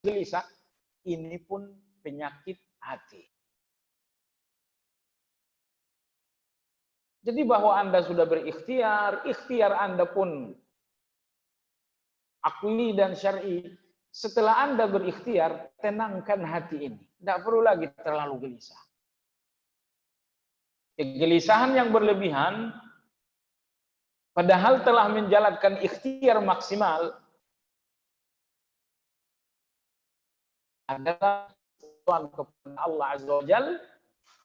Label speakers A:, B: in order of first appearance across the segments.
A: gelisah, ini pun penyakit hati. Jadi bahwa Anda sudah berikhtiar, ikhtiar Anda pun akli dan syar'i. Setelah Anda berikhtiar, tenangkan hati ini. Tidak perlu lagi terlalu gelisah. Kegelisahan yang berlebihan, padahal telah menjalankan ikhtiar maksimal, adalah kepada Allah Azza wa Jalla,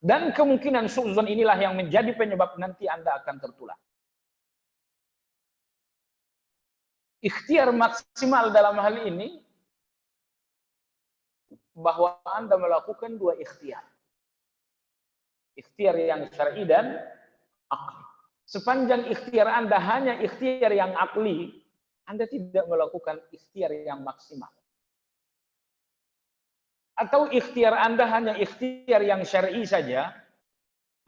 A: dan kemungkinan suudzon inilah yang menjadi penyebab nanti Anda akan tertular. Ikhtiar maksimal dalam hal ini bahwa Anda melakukan dua ikhtiar. Ikhtiar yang syar'i dan akli. Sepanjang ikhtiar Anda hanya ikhtiar yang akli, Anda tidak melakukan ikhtiar yang maksimal. Atau ikhtiar Anda hanya ikhtiar yang syar'i saja,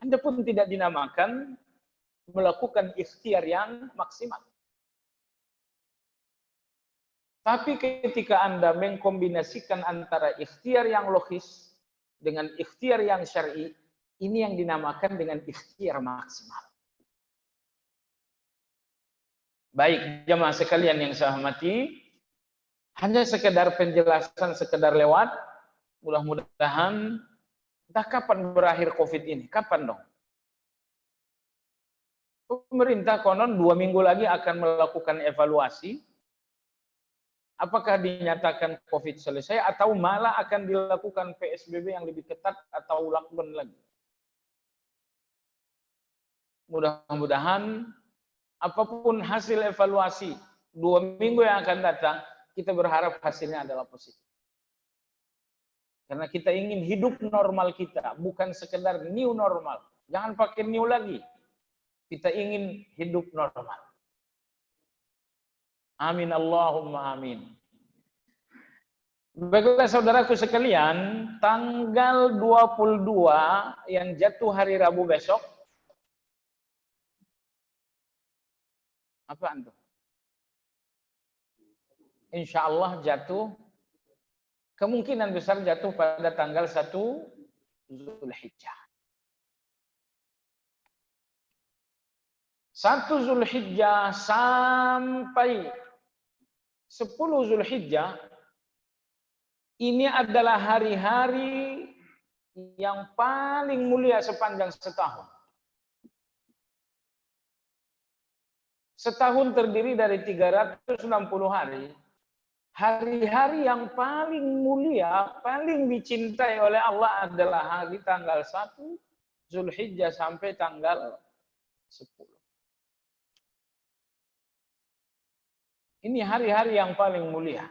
A: Anda pun tidak dinamakan melakukan ikhtiar yang maksimal. Tapi ketika Anda mengkombinasikan antara ikhtiar yang logis dengan ikhtiar yang syar'i, ini yang dinamakan dengan ikhtiar maksimal. Baik, jamaah sekalian yang saya hormati, hanya sekedar penjelasan, sekedar lewat. Mudah-mudahan, entah kapan berakhir COVID ini? Kapan dong? Pemerintah konon 2 minggu lagi akan melakukan evaluasi. Apakah dinyatakan COVID selesai atau malah akan dilakukan PSBB yang lebih ketat atau lockdown lagi? Mudah-mudahan, apapun hasil evaluasi 2 minggu yang akan datang, kita berharap hasilnya adalah positif. Karena kita ingin hidup normal kita, bukan sekedar new normal. Jangan pakai new lagi. Kita ingin hidup normal. Amin Allahumma amin. Baiklah saudaraku sekalian, tanggal 22 yang jatuh hari Rabu besok. Apa antum? Insya Allah jatuh. Kemungkinan besar jatuh pada tanggal 1 Zulhijjah. 1 Zulhijjah sampai 10 Zulhijjah, ini adalah hari-hari yang paling mulia sepanjang setahun. Setahun terdiri dari 360 hari. Hari-hari yang paling mulia, paling dicintai oleh Allah adalah hari tanggal 1 Zulhijjah sampai tanggal 10. Ini hari-hari yang paling mulia.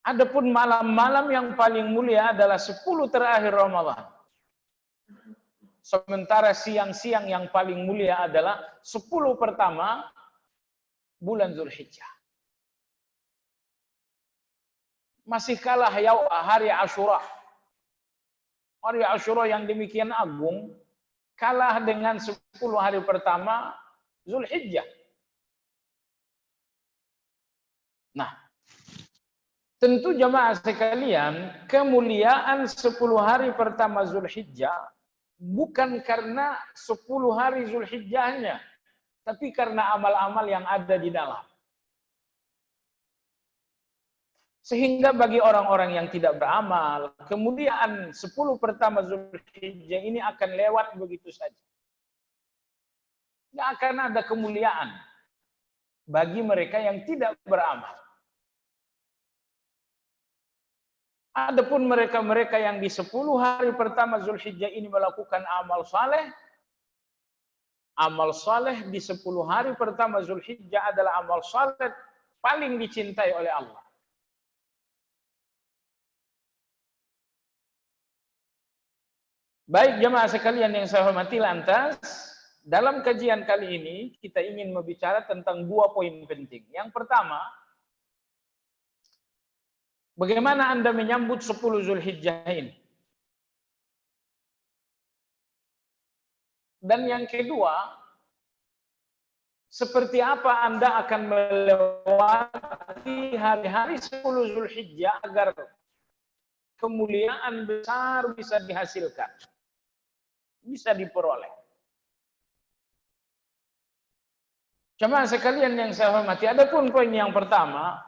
A: Adapun malam-malam yang paling mulia adalah 10 terakhir Ramadan. Sementara siang-siang yang paling mulia adalah 10 pertama bulan Zulhijjah. Masih kalah hari Asyura. Hari Asyura yang demikian agung, kalah dengan 10 hari pertama Zulhijjah. Nah, tentu jamaah sekalian, kemuliaan 10 hari pertama Zulhijjah bukan karena 10 hari Zulhijjahnya, tapi karena amal-amal yang ada di dalam. Sehingga bagi orang-orang yang tidak beramal, kemuliaan 10 pertama Zulhijjah ini akan lewat begitu saja. Tidak akan ada kemuliaan bagi mereka yang tidak beramal. Adapun mereka-mereka yang di 10 hari pertama Zulhijjah ini melakukan amal saleh di 10 hari pertama Zulhijjah adalah amal saleh paling dicintai oleh Allah. Baik jemaah sekalian yang saya hormati, lantas dalam kajian kali ini kita ingin berbicara tentang 2 poin penting. Yang pertama, bagaimana Anda menyambut 10 Zulhijjah ini? Dan yang kedua, seperti apa Anda akan melewati hari-hari 10 Zulhijjah agar kemuliaan besar bisa dihasilkan, bisa diperoleh. Jemaah sekalian yang saya hormati, adapun poin yang pertama,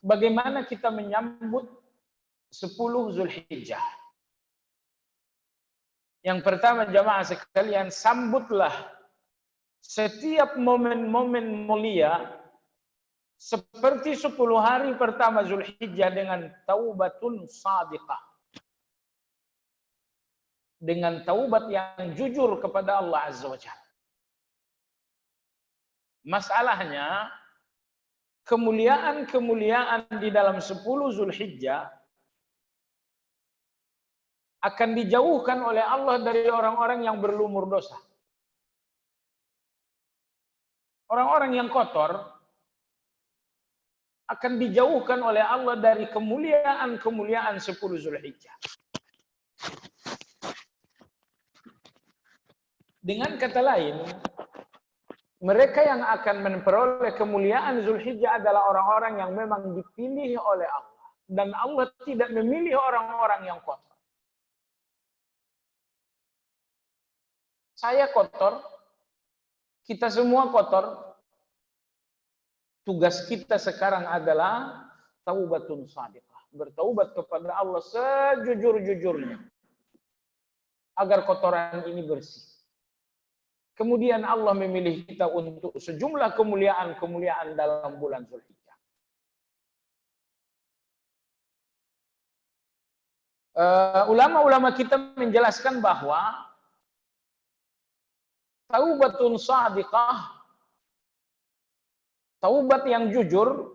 A: bagaimana kita menyambut 10 Zulhijjah. Yang pertama jemaah sekalian, sambutlah setiap momen-momen mulia seperti 10 hari pertama Zulhijjah dengan taubatun shadiqah. Dengan taubat yang jujur kepada Allah Azza wa Jalla. Masalahnya, kemuliaan-kemuliaan di dalam 10 Zulhijjah akan dijauhkan oleh Allah dari orang-orang yang berlumur dosa. Orang-orang yang kotor akan dijauhkan oleh Allah dari kemuliaan-kemuliaan 10 Zulhijjah. Dengan kata lain, mereka yang akan memperoleh kemuliaan Zulhijjah adalah orang-orang yang memang dipilih oleh Allah. Dan Allah tidak memilih orang-orang yang kotor. Saya kotor, kita semua kotor. Tugas kita sekarang adalah taubatun shadiqah. Bertaubat kepada Allah sejujur-jujurnya. Agar kotoran ini bersih. Kemudian Allah memilih kita untuk sejumlah kemuliaan-kemuliaan dalam bulan Zulhijjah. Ulama-ulama kita menjelaskan bahwa taubatun shadiqah, taubat yang jujur,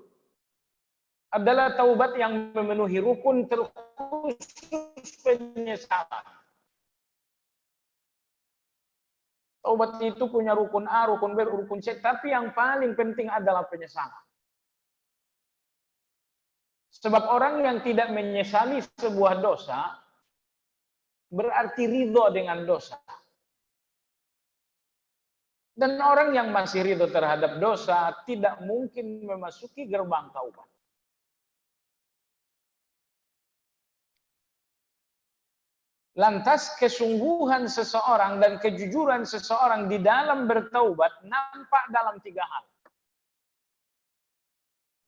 A: adalah taubat yang memenuhi rukun terkhusus penyesalan. Taubat itu punya rukun A, rukun B, rukun C, tapi yang paling penting adalah penyesalan. Sebab orang yang tidak menyesali sebuah dosa, berarti ridho dengan dosa. Dan orang yang masih ridho terhadap dosa tidak mungkin memasuki gerbang taubat. Lantas kesungguhan seseorang dan kejujuran seseorang di dalam bertaubat nampak dalam 3 hal.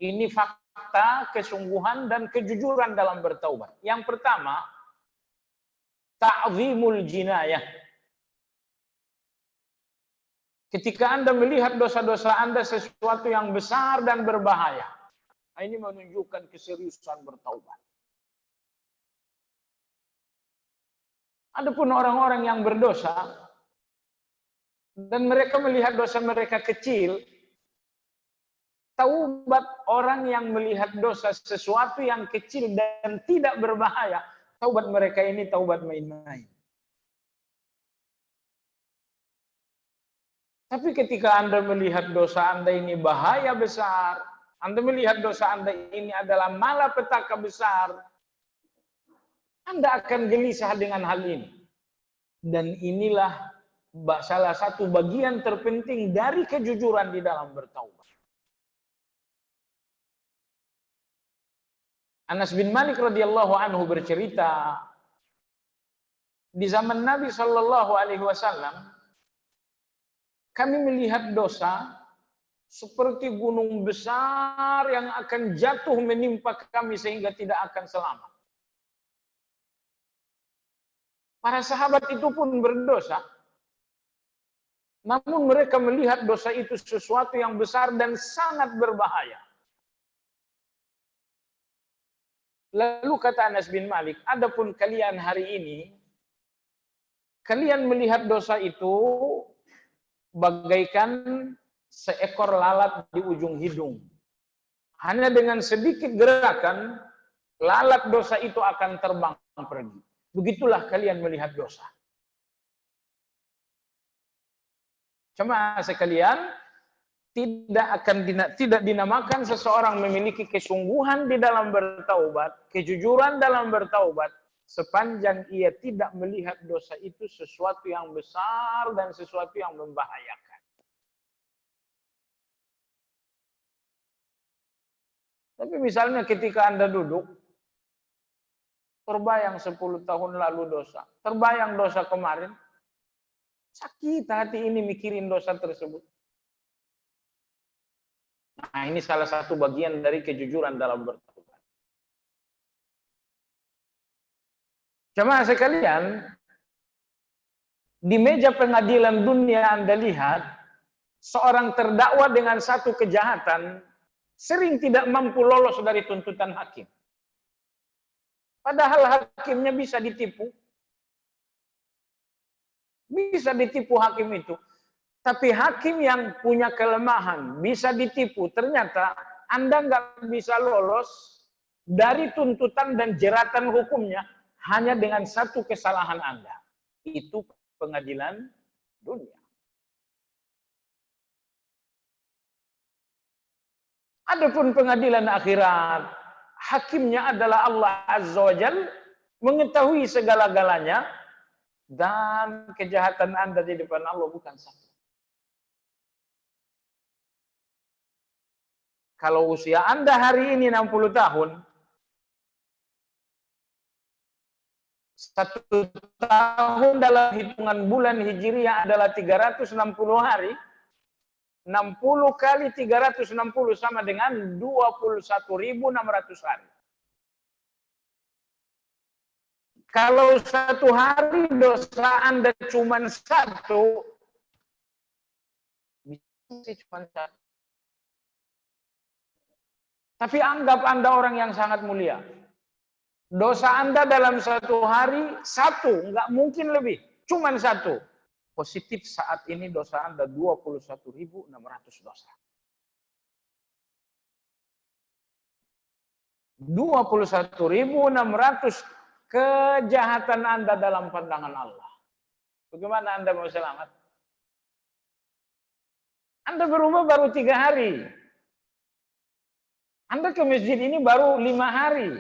A: Ini fakta kesungguhan dan kejujuran dalam bertaubat. Yang pertama, ta'zimul jinayah. Ketika Anda melihat dosa-dosa Anda sesuatu yang besar dan berbahaya, ini menunjukkan keseriusan bertaubat. Adapun orang-orang yang berdosa dan mereka melihat dosa mereka kecil, taubat orang yang melihat dosa sesuatu yang kecil dan tidak berbahaya, taubat mereka ini taubat main-main. Tapi ketika Anda melihat dosa Anda ini bahaya besar, Anda melihat dosa Anda ini adalah malapetaka besar, Anda akan gelisah dengan hal ini. Dan inilah salah satu bagian terpenting dari kejujuran di dalam bertaubat. Anas bin Malik radhiyallahu anhu bercerita, di zaman Nabi Shallallahu Alaihi Wasallam, kami melihat dosa seperti gunung besar yang akan jatuh menimpa kami sehingga tidak akan selamat. Para sahabat itu pun berdosa, namun mereka melihat dosa itu sesuatu yang besar dan sangat berbahaya. Lalu kata Anas bin Malik, adapun kalian hari ini, kalian melihat dosa itu bagaikan seekor lalat di ujung hidung. Hanya dengan sedikit gerakan, lalat dosa itu akan terbang pergi. Begitulah kalian melihat dosa. Jemaah sekalian, tidak dinamakan seseorang memiliki kesungguhan di dalam bertaubat, kejujuran dalam bertaubat, sepanjang ia tidak melihat dosa itu sesuatu yang besar dan sesuatu yang membahayakan. Tapi misalnya ketika Anda duduk, terbayang 10 tahun lalu dosa, terbayang dosa kemarin, sakit hati ini mikirin dosa tersebut. Nah, ini salah satu bagian dari kejujuran dalam bertobat. Jemaah sekalian, di meja pengadilan dunia Anda lihat, seorang terdakwa dengan satu kejahatan sering tidak mampu lolos dari tuntutan hakim. Padahal hakimnya bisa ditipu. Bisa ditipu hakim itu. Tapi hakim yang punya kelemahan, bisa ditipu, ternyata Anda nggak bisa lolos dari tuntutan dan jeratan hukumnya hanya dengan satu kesalahan Anda. Itu pengadilan dunia. Adapun pengadilan akhirat, hakimnya adalah Allah Azza wa Jalla, mengetahui segala-galanya, dan kejahatan Anda di depan Allah bukan satu. Kalau usia Anda hari ini 60 tahun, 1 tahun dalam hitungan bulan Hijriah adalah 360 hari. 60 kali 360 sama dengan 21.600 hari. Kalau satu hari dosa Anda cuma satu, bisa cuma satu. Tapi anggap Anda orang yang sangat mulia. Dosa Anda dalam satu hari satu, nggak mungkin lebih, cuma satu. Positif saat ini dosa Anda 21.600 dosa. 21.600 kejahatan Anda dalam pandangan Allah. Bagaimana Anda mau selamat? Anda berubah baru 3 hari. Anda ke masjid ini baru 5 hari.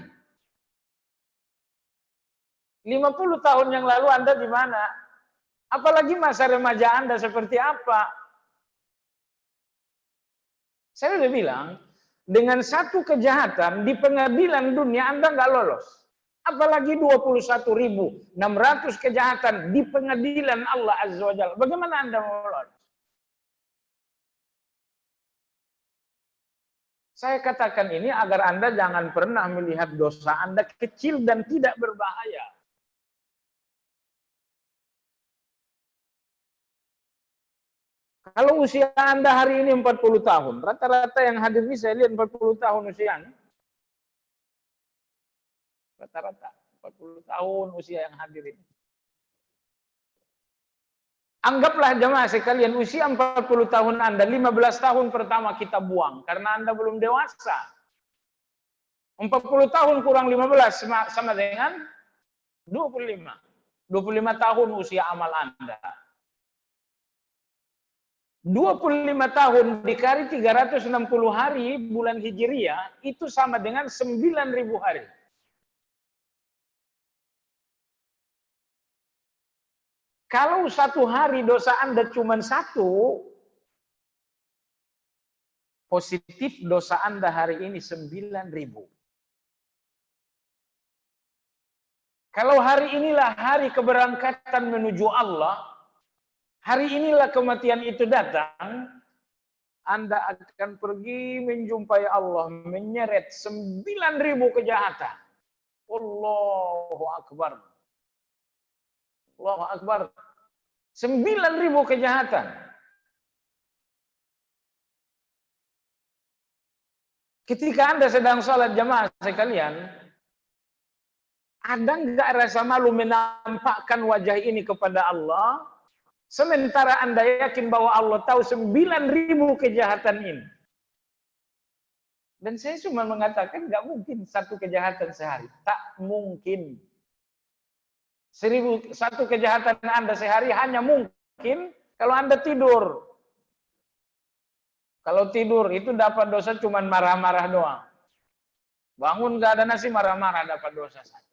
A: 50 tahun yang lalu Anda di mana? Apalagi masa remaja Anda seperti apa? Saya udah bilang, dengan satu kejahatan di pengadilan dunia Anda nggak lolos. Apalagi 21.600 kejahatan di pengadilan Allah Azza wa Jalla. Bagaimana Anda mau lolos? Saya katakan ini agar Anda jangan pernah melihat dosa Anda kecil dan tidak berbahaya. Kalau usia Anda hari ini 40 tahun, rata-rata yang hadir ini saya lihat 40 tahun usianya. Rata-rata 40 tahun usia yang hadir ini. Anggaplah jemaah sekalian, usia 40 tahun Anda, 15 tahun pertama kita buang, karena Anda belum dewasa. 40 tahun kurang 15 sama dengan 25. 25 tahun usia amal Anda. 25 tahun dikali 360 hari bulan Hijriah, itu sama dengan 9.000 hari. Kalau satu hari dosa Anda cuma satu, positif dosa Anda hari ini 9.000. Kalau hari inilah hari keberangkatan menuju Allah, hari inilah kematian itu datang, Anda akan pergi menjumpai Allah, menyeret 9.000 kejahatan. Allahu Akbar. Allahu Akbar. 9.000 kejahatan. Ketika Anda sedang sholat jamaah sekalian, ada nggak rasa malu menampakkan wajah ini kepada Allah? Sementara Anda yakin bahwa Allah tahu 9.000 kejahatan ini. Dan saya cuma mengatakan nggak mungkin satu kejahatan sehari. Tak mungkin. 1.000 kejahatan Anda sehari hanya mungkin kalau Anda tidur. Kalau tidur itu dapat dosa cuma marah-marah doang. Bangun nggak ada nasi, marah-marah dapat dosa satu.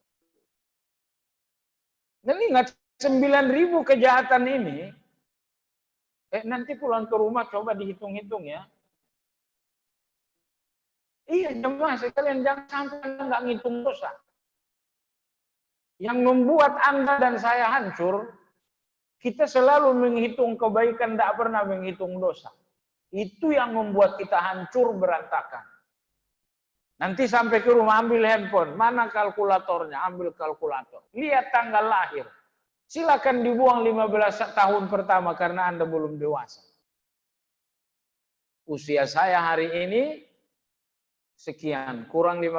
A: Dan ingat 9.000 kejahatan ini, nanti pulang ke rumah coba dihitung-hitung ya. Iya jemaah sekalian, jangan sampai Anda nggak ngitung dosa. Yang membuat Anda dan saya hancur, kita selalu menghitung kebaikan, tidak pernah menghitung dosa. Itu yang membuat kita hancur berantakan. Nanti sampai ke rumah ambil handphone, mana kalkulatornya, ambil kalkulator. Lihat tanggal lahir. Silakan dibuang 15 tahun pertama karena Anda belum dewasa. Usia saya hari ini sekian, kurang 15.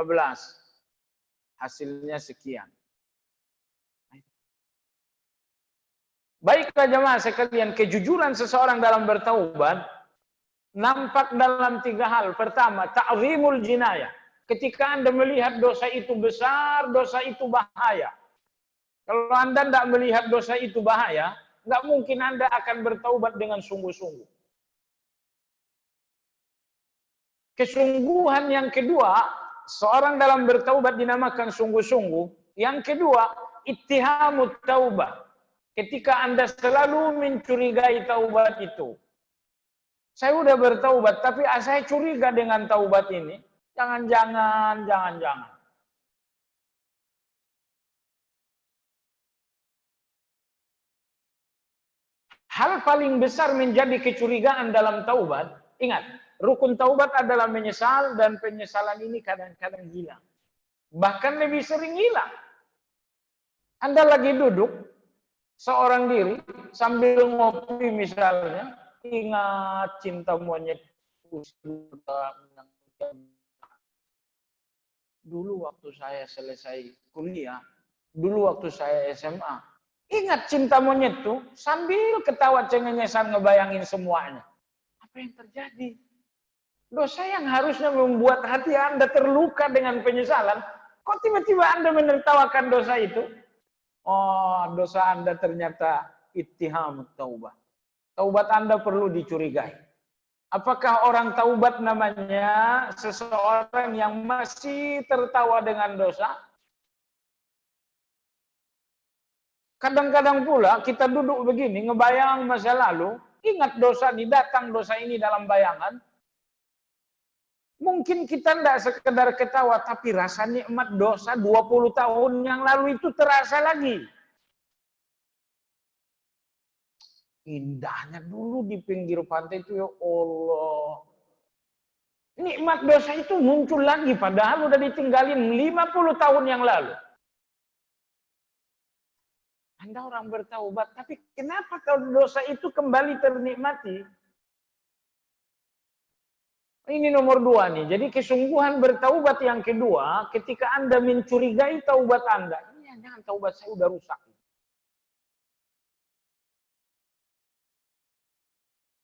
A: Hasilnya sekian. Baiklah jemaah sekalian, kejujuran seseorang dalam bertaubat nampak dalam 3 hal. Pertama, ta'zimul jinayah. Ketika Anda melihat dosa itu besar, dosa itu bahaya. Kalau Anda tidak melihat dosa itu bahaya, nggak mungkin Anda akan bertaubat dengan sungguh-sungguh. Kesungguhan yang kedua, seorang dalam bertaubat dinamakan sungguh-sungguh. Yang kedua, ittihamut taubah. Ketika Anda selalu mencurigai taubat itu. Saya udah bertaubat, tapi saya curiga dengan taubat ini. Jangan-jangan. Hal paling besar menjadi kecurigaan dalam taubat, ingat, rukun taubat adalah menyesal dan penyesalan ini kadang-kadang hilang. Bahkan lebih sering hilang. Anda lagi duduk, seorang diri, sambil ngopi misalnya, ingat cinta monyet. Dulu waktu saya selesai kuliah, dulu waktu saya SMA, ingat cinta monyet tuh, sambil ketawa cengengesan ngebayangin semuanya. Apa yang terjadi? Dosa yang harusnya membuat hati Anda terluka dengan penyesalan, kok tiba-tiba Anda menertawakan dosa itu? Oh, dosa Anda ternyata ittiham taubah. Taubat Anda perlu dicurigai. Apakah orang taubat namanya seseorang yang masih tertawa dengan dosa? Kadang-kadang pula kita duduk begini, ngebayang masa lalu, ingat dosa, datang dosa ini dalam bayangan. Mungkin kita tidak sekedar ketawa, tapi rasa nikmat dosa 20 tahun yang lalu itu terasa lagi. Indahnya dulu di pinggir pantai itu, ya Allah. Nikmat dosa itu muncul lagi, padahal udah ditinggalin 50 tahun yang lalu. Anda orang bertaubat, tapi kenapa kalau dosa itu kembali ternikmati? Ini nomor 2 nih. Jadi kesungguhan bertaubat yang kedua, ketika Anda mencurigai taubat Anda, ini jangan taubat saya udah rusak.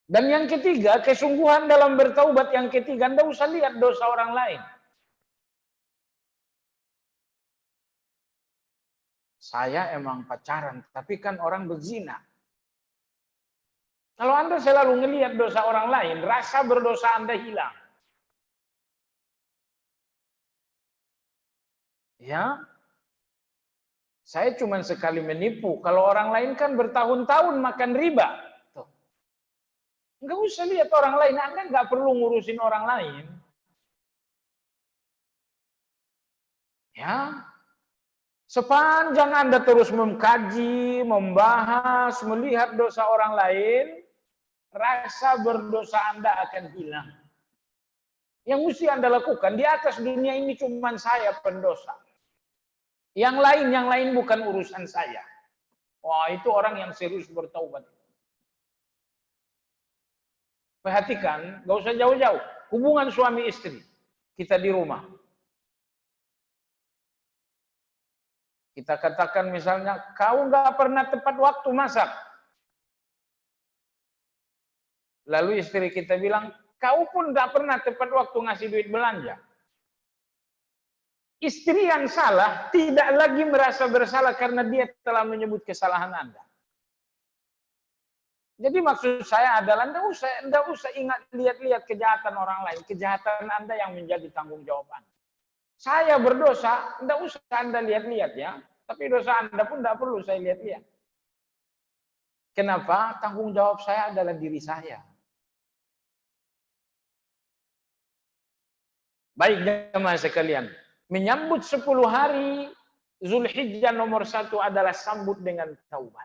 A: Dan yang ketiga, kesungguhan dalam bertaubat yang ketiga, Anda usah lihat dosa orang lain. Saya emang pacaran, tapi kan orang berzina. Kalau Anda selalu ngelihat dosa orang lain, rasa berdosa Anda hilang. Ya, saya cuma sekali menipu. Kalau orang lain kan bertahun-tahun makan riba. Nggak usah lihat orang lain, Anda nggak perlu ngurusin orang lain. Ya, sepanjang Anda terus mengkaji, membahas, melihat dosa orang lain, rasa berdosa Anda akan hilang. Yang mesti Anda lakukan, di atas dunia ini cuma saya pendosa. Yang lain bukan urusan saya. Wah, itu orang yang serius bertaubat. Perhatikan, gak usah jauh-jauh. Hubungan suami istri. Kita di rumah. Kita katakan misalnya, kau gak pernah tepat waktu masak. Lalu istri kita bilang, kau pun gak pernah tepat waktu ngasih duit belanja. Istri yang salah tidak lagi merasa bersalah karena dia telah menyebut kesalahan Anda. Jadi maksud saya adalah Anda usah ingat lihat-lihat kejahatan orang lain, kejahatan Anda yang menjadi tanggung jawab Anda. Saya berdosa, Anda usah Anda lihat-lihat ya. Tapi dosa Anda pun tidak perlu saya lihat-lihat. Kenapa? Tanggung jawab saya adalah diri saya. Baik jemaah sekalian, menyambut 10 hari Zulhijjah nomor 1 adalah sambut dengan taubat.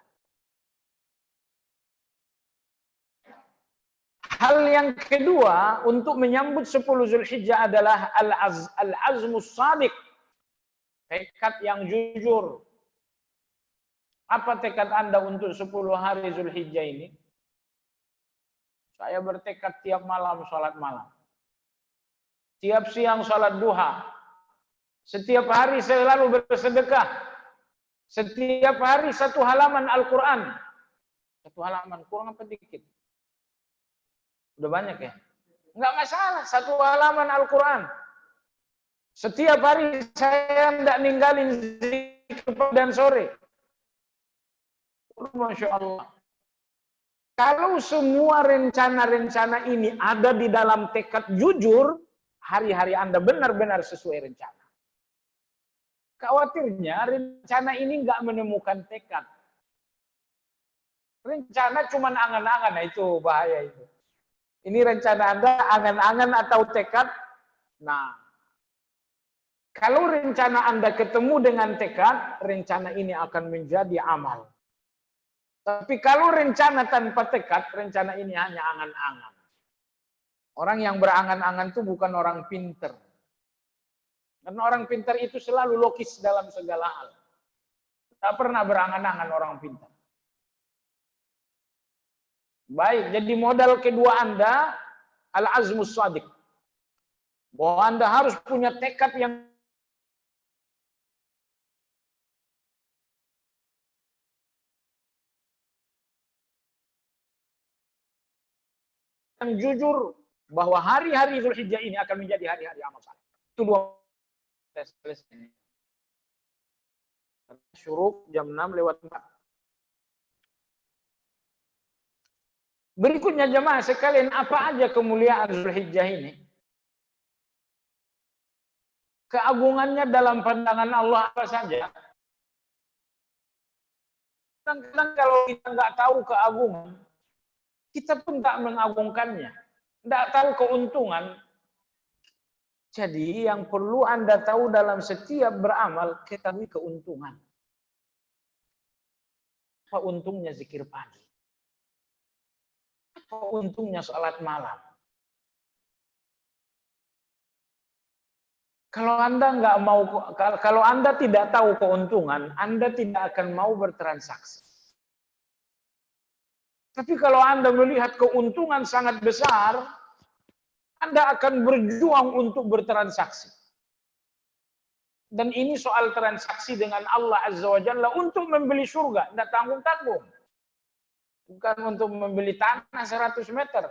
A: Hal yang kedua untuk menyambut 10 Zulhijjah adalah al-azmus shadiq. Tekad yang jujur. Apa tekad Anda untuk 10 hari Zulhijjah ini? Saya bertekad tiap malam sholat malam. Tiap siang sholat duha. Setiap hari saya selalu bersedekah. Setiap hari 1 halaman Al-Quran. 1 halaman, kurang apa dikit? Udah banyak ya? Enggak masalah, 1 halaman Al-Quran. Setiap hari saya tidak ninggalin zikir dan sore. Masya Allah. Kalau semua rencana-rencana ini ada di dalam tekad jujur, hari-hari Anda benar-benar sesuai rencana. Khawatirnya rencana ini nggak menemukan tekad. Rencana cuma angan-angan, nah itu bahaya itu. Ini rencana Anda angan-angan atau tekad. Nah, kalau rencana Anda ketemu dengan tekad, rencana ini akan menjadi amal. Tapi kalau rencana tanpa tekad, rencana ini hanya angan-angan. Orang yang berangan-angan itu bukan orang pinter. Karena orang pinter itu selalu logis dalam segala hal. Tak pernah berangan-angan orang pinter. Baik, jadi modal kedua Anda, al-azmus shadiq. Bahwa Anda harus punya tekad yang jujur bahwa hari-hari Zulhijjah ini akan menjadi hari-hari amal saleh. Itu 2 tes selesai. Syuruk jam 6:04. Berikutnya jemaah sekalian, apa aja kemuliaan Zulhijjah ini? Keagungannya dalam pandangan Allah apa saja? Kadang-kadang kalau kita nggak tahu keagungan, kita pun nggak mengagungkannya. Nggak tahu keuntungan. Jadi yang perlu Anda tahu dalam setiap beramal, ketahui keuntungan. Apa untungnya zikir pagi? Apa untungnya salat malam? Kalau Anda nggak mau, kalau Anda tidak tahu keuntungan, Anda tidak akan mau bertransaksi. Tapi kalau Anda melihat keuntungan sangat besar, Anda akan berjuang untuk bertransaksi. Dan ini soal transaksi dengan Allah Azza wa Jalla untuk membeli surga, tidak tanggung-tanggung. Bukan untuk membeli tanah 100 meter.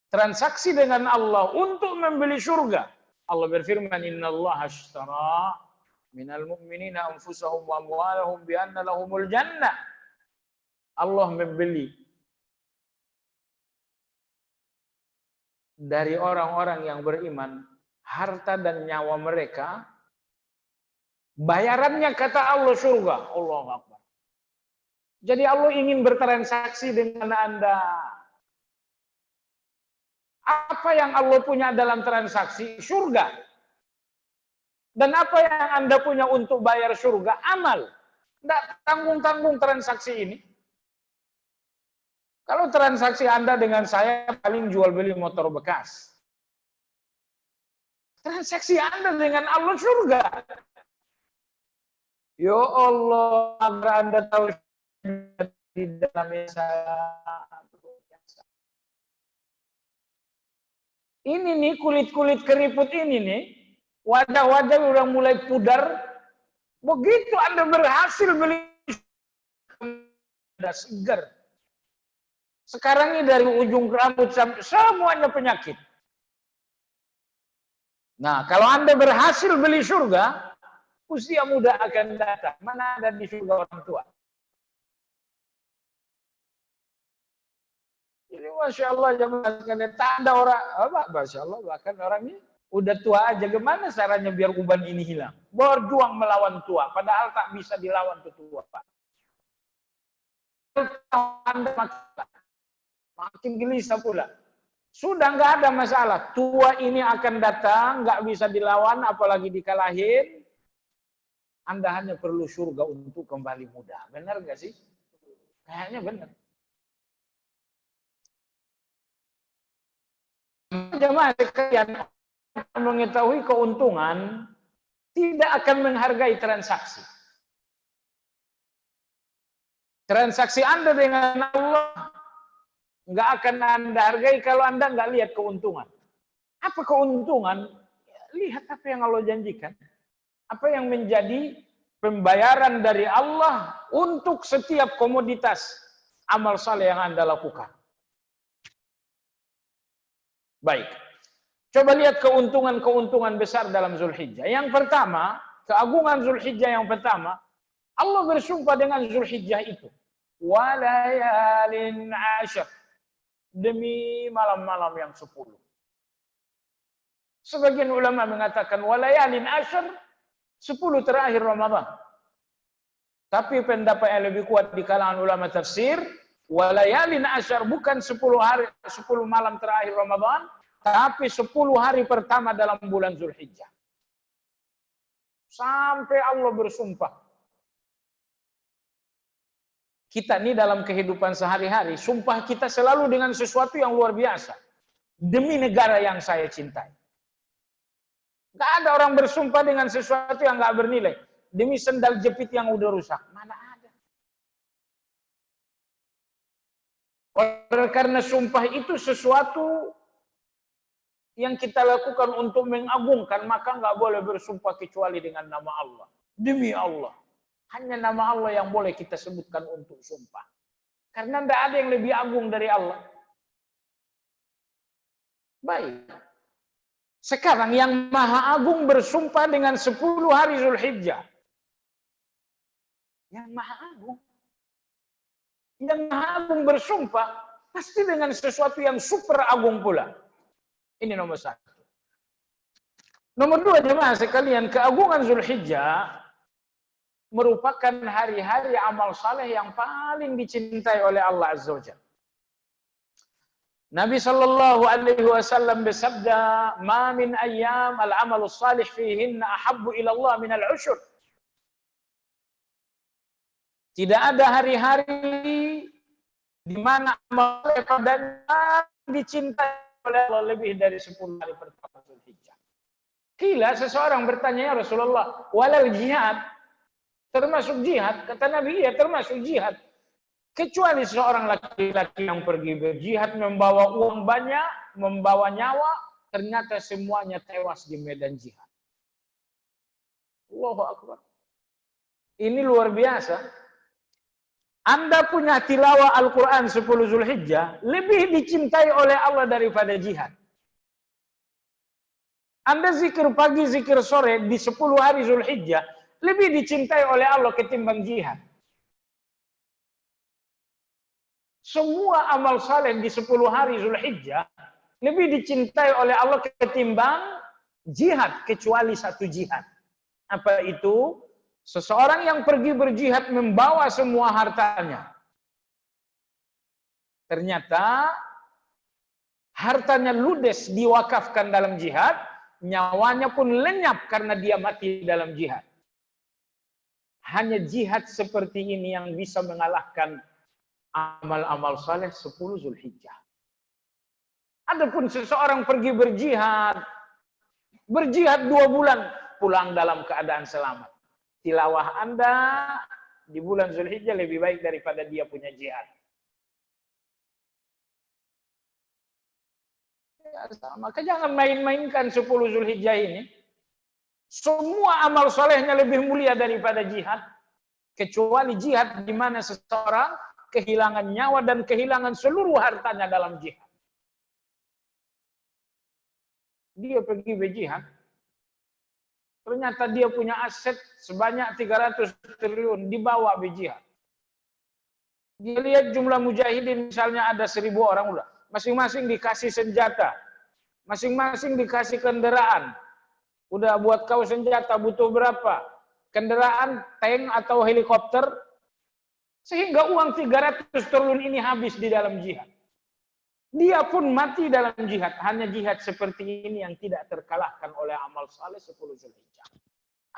A: Transaksi dengan Allah untuk membeli surga. Allah berfirman, innallaha ashtara minal mu'minina anfusahum wa amwalahum bi anna lahumul jannah. Allah membeli dari orang-orang yang beriman harta dan nyawa mereka. Bayarannya kata Allah surga. Allahu Akbar. Jadi Allah ingin bertransaksi dengan Anda. Apa yang Allah punya dalam transaksi? Surga. Dan apa yang Anda punya untuk bayar surga? Amal. Tidak tanggung-tanggung transaksi ini. Kalau transaksi Anda dengan saya paling jual beli motor bekas. Transaksi Anda dengan Allah surga. Ya Allah, agar Anda tahu di dalamnya saya. Ini nih kulit-kulit keriput ini nih, wajah-wajah udah mulai pudar. Begitu Anda berhasil beli, sudah segar. Sekarang ini dari ujung rambut sampai semuanya penyakit. Nah, kalau Anda berhasil beli surga, usia muda akan datang. Mana ada di surga orang tua? Jadi Masya Allah, jemaah sekalian, tak ada orang, apa, Masya Allah, bahkan orangnya Udah tua aja, gimana caranya biar uban ini hilang? Berjuang melawan tua, padahal tak bisa dilawan tuh tua. Anda makin gelisah pula. Sudah nggak ada masalah. Tua ini akan datang, nggak bisa dilawan, apalagi dikalahin. Anda hanya perlu surga untuk kembali muda. Benar nggak sih? Kayaknya benar. Jemaah sekalian, mengetahui keuntungan tidak akan menghargai transaksi. Transaksi Anda dengan Allah nggak akan Anda hargai kalau Anda nggak lihat keuntungan. Apa keuntungan? Lihat apa yang Allah janjikan. Apa yang menjadi pembayaran dari Allah untuk setiap komoditas amal saleh yang Anda lakukan. Baik. Coba lihat keuntungan-keuntungan besar dalam Zulhijjah. Yang pertama, keagungan Zulhijjah yang pertama, Allah bersumpah dengan Zulhijjah itu. Walayalin ashar. Demi malam-malam yang 10. Sebagian ulama mengatakan walayalin ashar, 10 terakhir Ramadan. Tapi pendapat yang lebih kuat di kalangan ulama tafsir, walayalin ashar bukan 10 malam terakhir Ramadan, tapi 10 hari pertama dalam bulan Zulhijjah. Sampai Allah bersumpah. Kita ini dalam kehidupan sehari-hari, sumpah kita selalu dengan sesuatu yang luar biasa. Demi negara yang saya cintai. Gak ada orang bersumpah dengan sesuatu yang gak bernilai. Demi sendal jepit yang udah rusak. Mana ada. Karena sumpah itu sesuatu yang kita lakukan untuk mengagungkan, maka gak boleh bersumpah kecuali dengan nama Allah. Demi Allah. Hanya nama Allah yang boleh kita sebutkan untuk sumpah. Karena tidak ada yang lebih agung dari Allah. Baik. Sekarang yang maha agung bersumpah dengan 10 hari Zulhijjah. Yang maha agung. Yang maha agung bersumpah pasti dengan sesuatu yang super agung pula. Ini nomor 1. Nomor 2, jemaah sekalian, keagungan Zulhijjah merupakan hari-hari amal saleh yang paling dicintai oleh Allah Azza wa Jalla. Nabi sallallahu alaihi wasallam bersabda, "Ma min ayyam al-amalus salih fihinna ahabbu ila Allah min al-ushr." Tidak ada hari-hari di mana amal saleh padanya dicintai oleh Allah lebih dari 10 hari pertama Zulhijjah. Kila seseorang bertanya, "Ya Rasulullah, walal jihad?" Termasuk jihad, kata Nabi, ya termasuk jihad. Kecuali seorang laki-laki yang pergi berjihad, membawa uang banyak, membawa nyawa, ternyata semuanya tewas di medan jihad. Allahu Akbar. Ini luar biasa. Anda punya tilawah Al-Quran 10 Zulhijjah, lebih dicintai oleh Allah daripada jihad. Anda zikir pagi, zikir sore di 10 hari Zulhijjah, lebih dicintai oleh Allah ketimbang jihad. Semua amal saleh di 10 hari Zulhijjah lebih dicintai oleh Allah ketimbang jihad, kecuali satu jihad. Apa itu? Seseorang yang pergi berjihad membawa semua hartanya. Ternyata hartanya ludes diwakafkan dalam jihad, nyawanya pun lenyap karena dia mati dalam jihad. Hanya jihad seperti ini yang bisa mengalahkan amal-amal saleh 10 Zulhijjah. Adapun seseorang pergi berjihad 2 bulan, pulang dalam keadaan selamat. Tilawah Anda di bulan Zulhijjah lebih baik daripada dia punya jihad. Ya, maka jangan main-mainkan 10 Zulhijjah ini. Semua amal solehnya lebih mulia daripada jihad. Kecuali jihad di mana seseorang kehilangan nyawa dan kehilangan seluruh hartanya dalam jihad. Dia pergi berjihad. Ternyata dia punya aset sebanyak 300 triliun dibawa berjihad. Dia lihat jumlah mujahidin misalnya ada 1000 orang udah. Masing-masing dikasih senjata. Masing-masing dikasih kendaraan. Udah buat kau senjata butuh berapa? Kendaraan, tank atau helikopter. Sehingga uang 300 triliun ini habis di dalam jihad. Dia pun mati dalam jihad. Hanya jihad seperti ini yang tidak terkalahkan oleh amal saleh 10 Zulhijjah.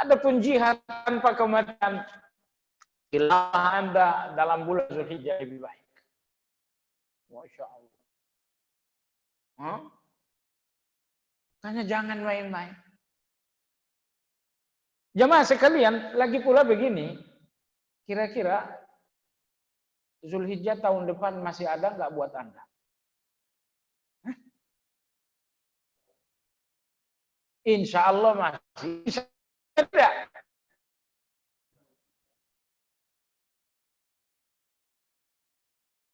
A: Adapun jihad tanpa kematian, khilafah Anda dalam bulan Zulhijjah lebih baik. Masya Allah. Makanya jangan main-main. Jamaah sekalian, lagi pula begini, kira-kira Zulhijjah tahun depan masih ada nggak buat Anda? Insya Allah masih ada.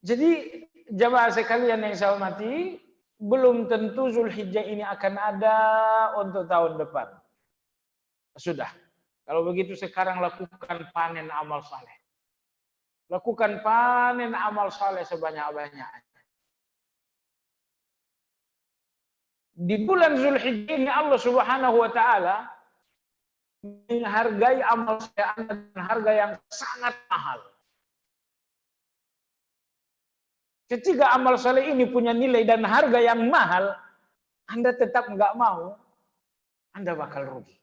A: Jadi jamaah sekalian yang saya hormati, belum tentu Zulhijjah ini akan ada untuk tahun depan. Sudah. Kalau begitu sekarang lakukan panen amal saleh. Lakukan panen amal saleh sebanyak-banyaknya. Di bulan Zulhijjah ini Allah Subhanahu wa taala menghargai amal saleh dengan harga yang sangat mahal. Ketika amal saleh ini punya nilai dan harga yang mahal, Anda tetap nggak mau, Anda bakal rugi.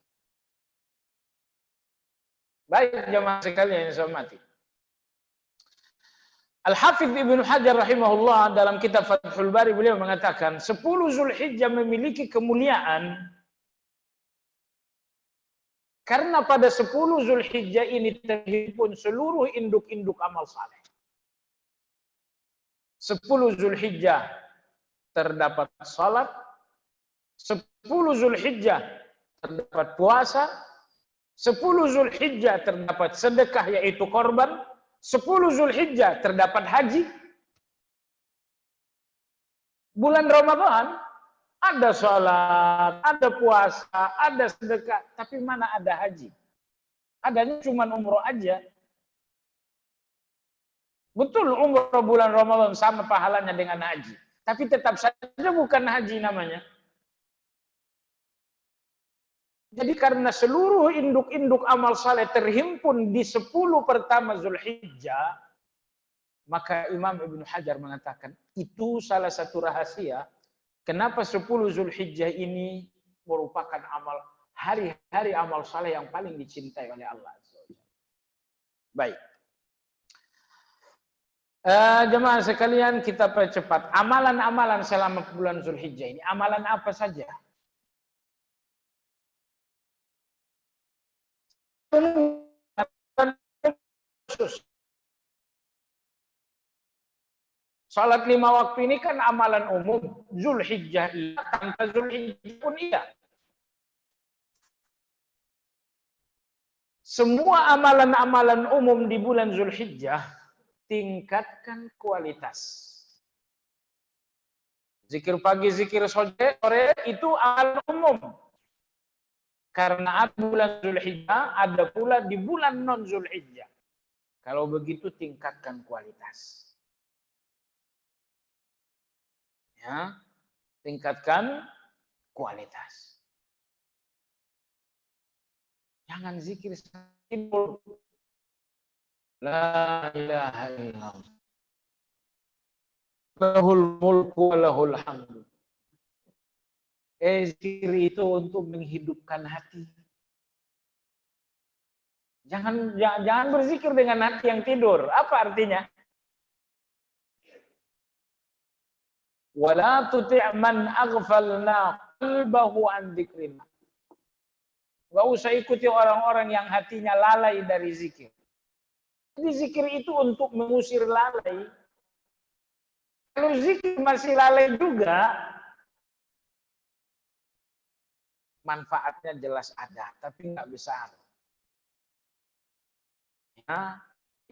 A: Baik jemaah sekalian yang saya hormati. Al-Hafidz Ibnu Hajar rahimahullah dalam kitab Fathul Bari beliau mengatakan 10 Zulhijjah memiliki kemuliaan karena pada 10 Zulhijjah ini terhimpun seluruh induk-induk amal saleh. 10 Zulhijjah terdapat salat, 10 Zulhijjah terdapat puasa, 10 Zulhijjah terdapat sedekah yaitu korban, 10 Zulhijjah terdapat haji. Bulan Ramadan ada salat, ada puasa, ada sedekah, tapi mana ada haji? Adanya cuma umroh aja. Betul umroh bulan Ramadan sama pahalanya dengan haji. Tapi tetap saja bukan haji namanya. Jadi karena seluruh induk-induk amal saleh terhimpun di 10 pertama Zulhijjah, maka Imam Ibnu Hajar mengatakan, itu salah satu rahasia kenapa 10 Zulhijjah ini merupakan hari-hari amal saleh yang paling dicintai oleh Allah. Baik. Jemaah sekalian, kita percepat. Amalan-amalan selama bulan Zulhijjah ini, amalan apa saja? Salat 5 waktu ini kan amalan umum. Zulhijjah iya, tanpa Zulhijjah pun iya. Semua amalan-amalan umum di bulan Zulhijjah tingkatkan kualitas. Zikir pagi, zikir sore itu amalan umum. Karena ada bulan Zulhijjah, ada pula di bulan non Zulhijjah. Kalau begitu tingkatkan kualitas. Ya, tingkatkan kualitas. Jangan zikir tidur. La ilaha illallah. Lahul mulku wa lahul hamdu. Zikir itu untuk menghidupkan hati. Jangan berzikir dengan hati yang tidur. Apa artinya? Wala tuti' man aghfalna qalbahu an dzikrina. Enggak usah ikuti orang-orang yang hatinya lalai dari zikir. Jadi zikir itu untuk mengusir lalai. Kalau zikir masih lalai juga, manfaatnya jelas ada, tapi nggak besar. Ya,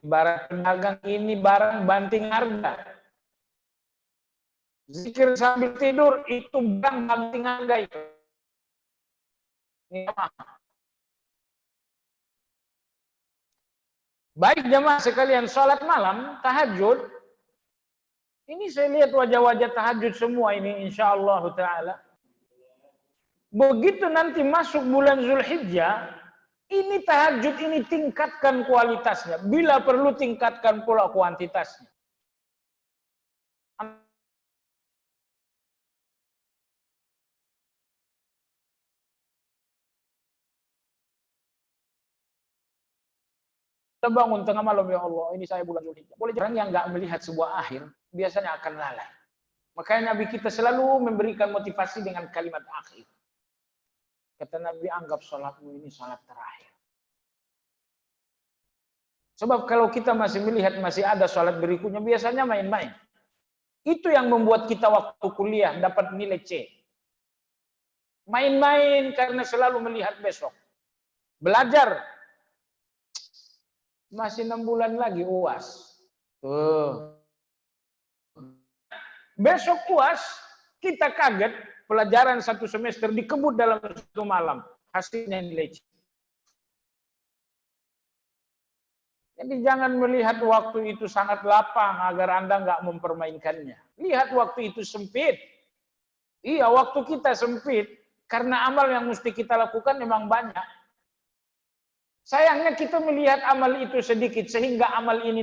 A: ibarat pedagang ini barang banting harga. Zikir sambil tidur itu barang banting harga itu. Baik jemaah sekalian, sholat malam, tahajud. Ini saya lihat wajah-wajah tahajud semua ini, insya Allah ta'ala. Begitu nanti masuk bulan Zulhijjah, ini tahajud ini tingkatkan kualitasnya. Bila perlu tingkatkan pula kuantitasnya. Kita bangun tengah malam, ya Allah, ini saya bulan Zulhijjah. Boleh orang yang nggak melihat sebuah akhir, biasanya akan lalai. Makanya Nabi kita selalu memberikan motivasi dengan kalimat akhir. Kata Nabi, anggap sholatmu ini sholat terakhir. Sebab kalau kita masih melihat masih ada sholat berikutnya, biasanya main-main. Itu yang membuat kita waktu kuliah dapat nilai C. Main-main karena selalu melihat besok. Belajar. Masih 6 bulan lagi UAS. Tuh. Besok UAS, kita kaget pelajaran 1 semester dikebut dalam 1 malam. Hasilnya nilai C. Jadi jangan melihat waktu itu sangat lapang agar Anda nggak mempermainkannya. Lihat waktu itu sempit. Iya, waktu kita sempit karena amal yang mesti kita lakukan memang banyak. Sayangnya kita melihat amal itu sedikit sehingga amal ini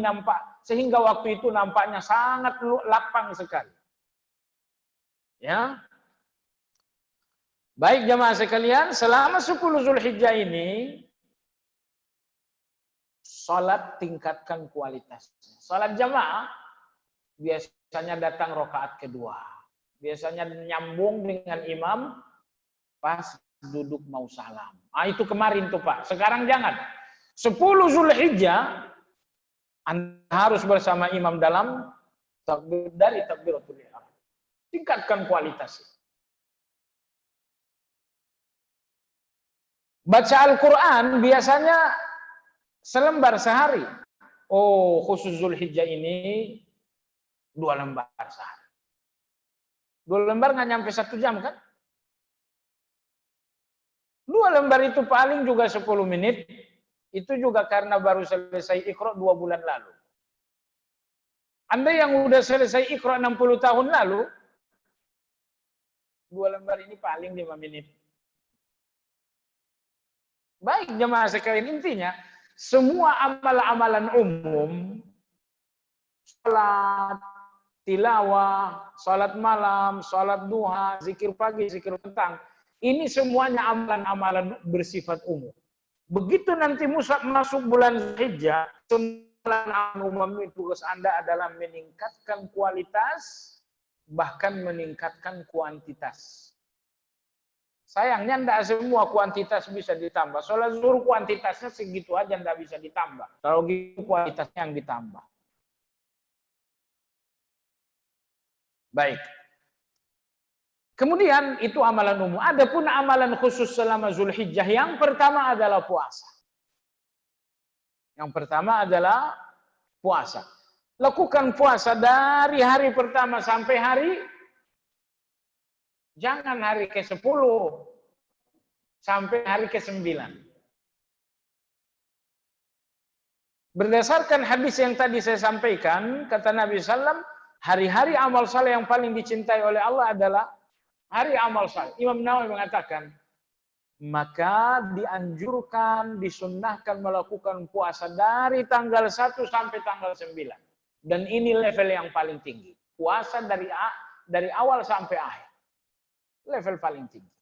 A: sehingga waktu itu nampaknya sangat lapang sekali. Ya. Baik jamaah sekalian, selama 10 Zulhijjah ini salat tingkatkan kualitasnya. Salat jamaah biasanya datang rakaat kedua. Biasanya nyambung dengan imam pas duduk mau salam. Itu kemarin tuh Pak. Sekarang jangan. 10 Zulhijjah Anda harus bersama imam dalam takbir dari takbiratul ihram. Tingkatkan kualitasnya. Baca Al-Quran biasanya selembar sehari. Oh, khusus Zulhijjah ini 2 lembar sehari. 2 lembar nggak nyampe 1 jam kan? 2 lembar itu paling juga 10 menit. Itu juga karena baru selesai Iqra 2 bulan lalu. Anda yang udah selesai Iqra 60 tahun lalu, 2 lembar ini paling 5 menit. Baik jemaah sekalian, intinya semua amalan-amalan umum, salat, tilawah, salat malam, salat duha, zikir pagi, zikir petang, ini semuanya amalan-amalan bersifat umum. Begitu nanti masuk bulan Zulhijjah, amalan umum itu tugas Anda adalah meningkatkan kualitas, bahkan meningkatkan kuantitas. Sayangnya tidak semua kuantitas bisa ditambah. Soalnya seluruh kuantitasnya segitu aja tidak bisa ditambah. Kalau gitu kualitasnya yang ditambah. Baik. Kemudian itu amalan umum. Adapun amalan khusus selama Zulhijjah, yang pertama adalah puasa. Yang pertama adalah puasa. Lakukan puasa dari hari pertama sampai hari, jangan hari ke-10 sampai hari ke-9. Berdasarkan hadis yang tadi saya sampaikan, kata Nabi SAW, hari-hari amal saleh yang paling dicintai oleh Allah adalah hari amal saleh. Imam Nawawi mengatakan, maka dianjurkan, disunnahkan melakukan puasa dari tanggal 1 sampai tanggal 9. Dan ini level yang paling tinggi. Puasa dari awal sampai akhir. Level paling tinggi.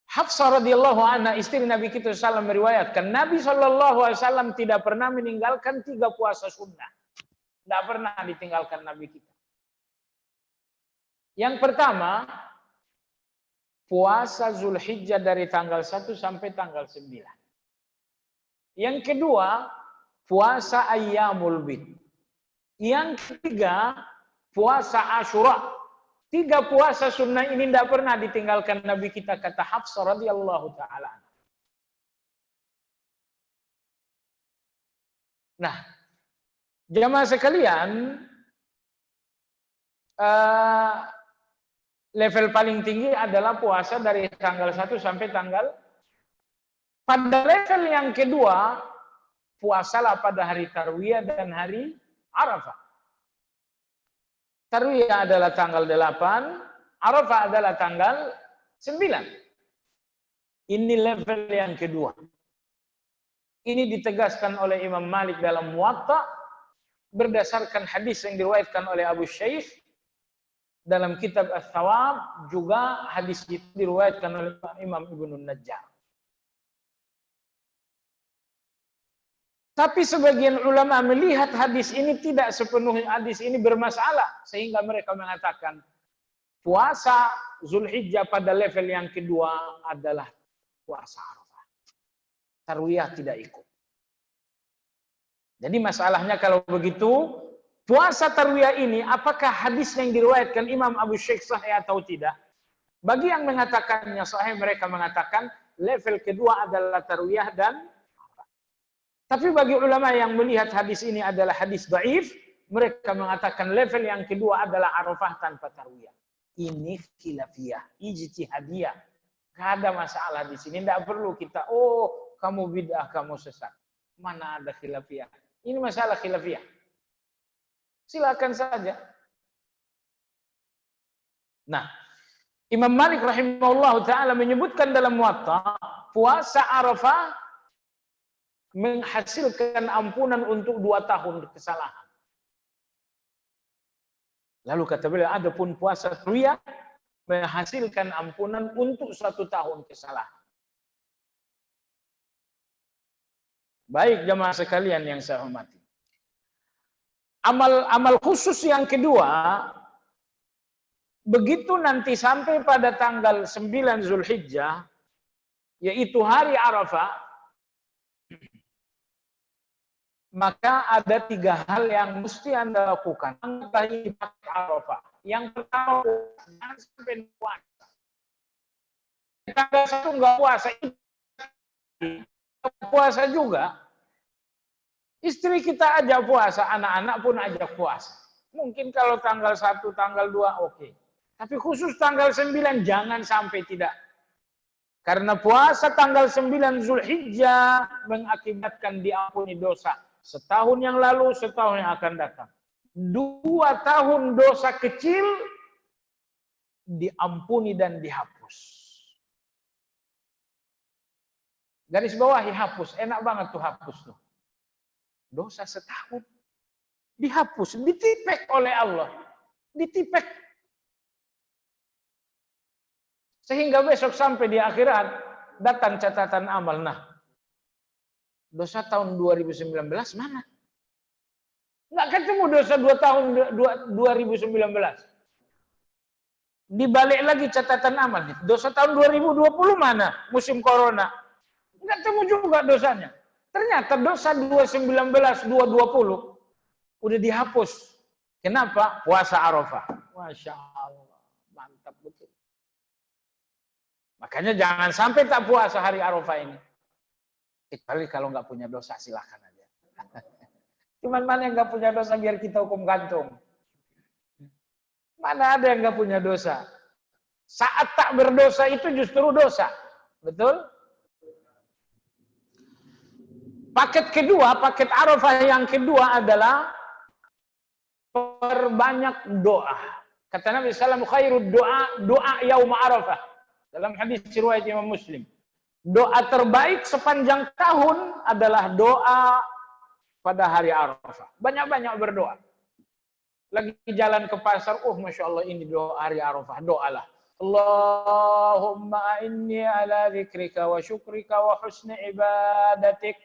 A: Hafsah radhiyallahu anha, istri Nabi kita SAW, meriwayatkan Nabi SAW tidak pernah meninggalkan 3 puasa sunnah. Tidak pernah ditinggalkan Nabi kita. Yang pertama, puasa Zulhijjah dari tanggal 1 sampai tanggal 9. Yang kedua, puasa Ayyamul Bid. Yang ketiga, puasa Asyura. 3 puasa sunnah ini tidak pernah ditinggalkan Nabi kita, kata Hafsah radhiyallahu ta'ala. Nah, jamaah sekalian, level paling tinggi adalah puasa dari tanggal 1 sampai tanggal. Pada level yang kedua, puasalah pada hari Tarwiyah dan hari Arafah. Tarwiyah adalah tanggal 8, Arafah adalah tanggal 9. Ini level yang kedua. Ini ditegaskan oleh Imam Malik dalam Muwatta berdasarkan hadis yang diriwayatkan oleh Abu Syaikh dalam kitab Ats-Tsawab, juga hadis itu diriwayatkan oleh Imam Ibnu Najjar. Tapi sebagian ulama melihat hadis ini tidak sepenuhnya hadis ini bermasalah, sehingga mereka mengatakan puasa Zulhijjah pada level yang kedua adalah puasa Arafah. Tarwiyah tidak ikut. Jadi masalahnya kalau begitu, puasa tarwiyah ini apakah hadis yang diriwayatkan Imam Abu Syaikh sahih atau tidak? Bagi yang mengatakannya sahih, mereka mengatakan level kedua adalah tarwiyah dan Arafah. Tapi bagi ulama yang melihat hadis ini adalah hadis dhaif, mereka mengatakan level yang kedua adalah Arafah tanpa tarwiyah. Ini khilafiyah, ijtihadiyah. Tidak ada masalah di sini. Tidak perlu kita, oh kamu bid'ah, kamu sesat. Mana ada khilafiyah. Ini masalah khilafiyah. Silakan saja. Nah, Imam Malik rahimahullah ta'ala menyebutkan dalam Muwatta, puasa Arafah menghasilkan ampunan untuk 2 tahun kesalahan. Lalu kata beliau, adapun puasa tarwiyah menghasilkan ampunan untuk 1 tahun kesalahan. Baik jemaah sekalian yang saya hormati. Amal khusus yang kedua, begitu nanti sampai pada tanggal 9 Zulhijjah, yaitu hari Arafah, maka ada 3 hal yang mesti Anda lakukan. Hari Arafah. Yang pertama, jangan sampai puasa. Tanggal 1 nggak puasa, puasa juga. Istri kita ajak puasa, anak-anak pun ajak puasa. Mungkin kalau tanggal 1, tanggal 2, oke. Tapi khusus tanggal 9, jangan sampai tidak. Karena puasa tanggal 9 Zulhijjah mengakibatkan diampuni dosa. Setahun yang lalu, setahun yang akan datang. 2 tahun dosa kecil diampuni dan dihapus. Garis bawahi hapus, enak banget tuh hapus tuh. Dosa setahun dihapus, ditipek oleh Allah. Ditipek. Sehingga besok sampai di akhirat datang catatan amal. Nah, dosa tahun 2019 mana? Nggak ketemu dosa 2 tahun 2019. Dibalik lagi catatan amal. Dosa tahun 2020 mana? Musim corona. Nggak ketemu juga dosanya. Ternyata dosa 2019, 2020 udah dihapus. Kenapa? Puasa Arafah. Masya Allah. Mantap betul. Makanya jangan sampai tak puasa hari Arafah ini. Kecuali kalau nggak punya dosa, silakan aja. Cuman mana yang nggak punya dosa biar kita hukum gantung. Mana ada yang nggak punya dosa. Saat tak berdosa itu justru dosa. Betul? Paket kedua, paket Arafah yang kedua adalah perbanyak doa. Kata Nabi SAW, khairud doa yaum Arafah. Dalam hadis riwayat Imam Muslim. Doa terbaik sepanjang tahun adalah doa pada hari Arafah. Banyak-banyak berdoa. Lagi jalan ke pasar, Masya Allah ini doa hari Arafah. Doalah. Allahumma inni ala dzikrika wa syukrika wa husni ibadatik.